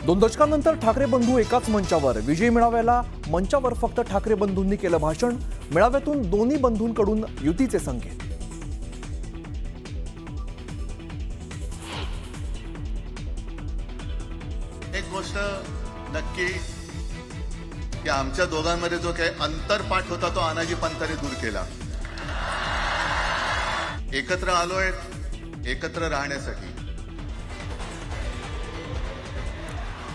दोन दशकांनंतर ठाकरे बंधू एकाच मंचावर विजय मेळाव्याला मंचावर फक्त ठाकरे बंधूंनी केलं भाषण। मेळाव्यातून दोन्ही बंधूंकडून युतीचे संकेत। एक गोष्ट नक्की की आमच्या दोघांमध्ये जो काही अंतरपाठ होता तो आनाजी पंतांनी दूर केला। एकत्र आलोय एकत्र राहण्यासाठी।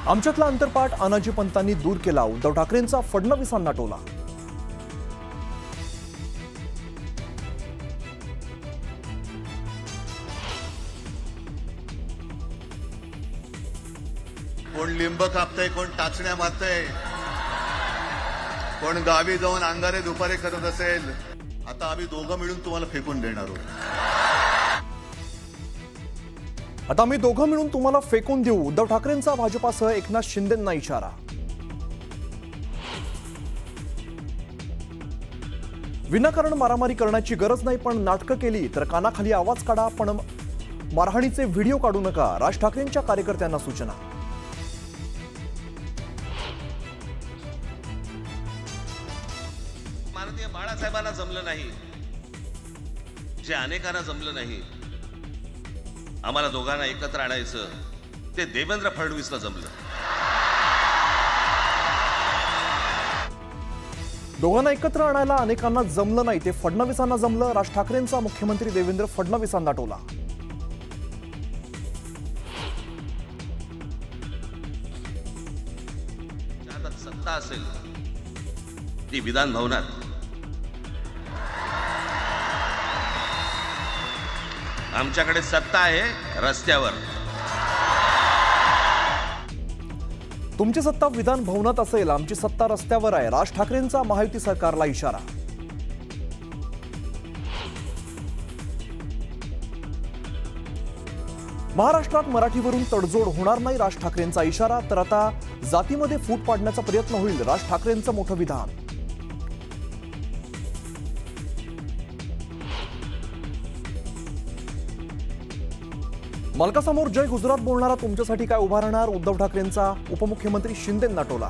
आमच्यातला अंतरपाठ आनाजी पंतांनी दूर केला। उद्धव ठाकरेंचा फडणवीसांना टोला। कोण लिंब कापतय, कोण टाचण्या मारतय, कोण गावी जाऊन अंगारे दुपारे करत असेल। आता आम्ही दोघं मिळून तुम्हाला फेकून देणार आहोत। आता आम्ही दोघं मिळून तुम्हाला फेकून देऊ। उद्धव ठाकरेंचा भाजपासह एकनाथ शिंदेंना इशारा। विनाकारण मारामारी करण्याची गरज नाही, पण नाटकं केली तर कानाखाली आवाज काढा, पण मारहाणीचे व्हिडिओ काढू नका। राज ठाकरेंच्या कार्यकर्त्यांना सूचना। माननीय बाळासाहेबांना जमलं नाही, जे अनेकांना जमलं नाही, आम्हाला दोघांना एकत्र आणायचं ते देवेंद्र फडणवीसला जमलं। दोघांना एकत्र आणायला अनेकांना जमलं नाही, ते फडणवीसांना जमलं। राज ठाकरेंचा मुख्यमंत्री देवेंद्र फडणवीसांना टोला। हातात सत्ता असेल ती विधान भवनात, आमच्याकडे सत्ता आहे रस्त्यावर। तुमची सत्ता विधान भवनात असेल, आमची सत्ता रस्त्यावर आहे। राज ठाकरेंचा महायुती सरकारला इशारा। महाराष्ट्रात मराठीवरून तडजोड होणार नाही, राज ठाकरेंचा इशारा। तर आता जातीमध्ये फूट पाडण्याचा प्रयत्न होईल, राज ठाकरेंचं मोठं विधान। मालकासमोर जय गुजरात बोलणारा तुमच्यासाठी काय उभा राहणार, उद्धव ठाकरेंचा उपमुख्यमंत्री शिंदेंना टोला।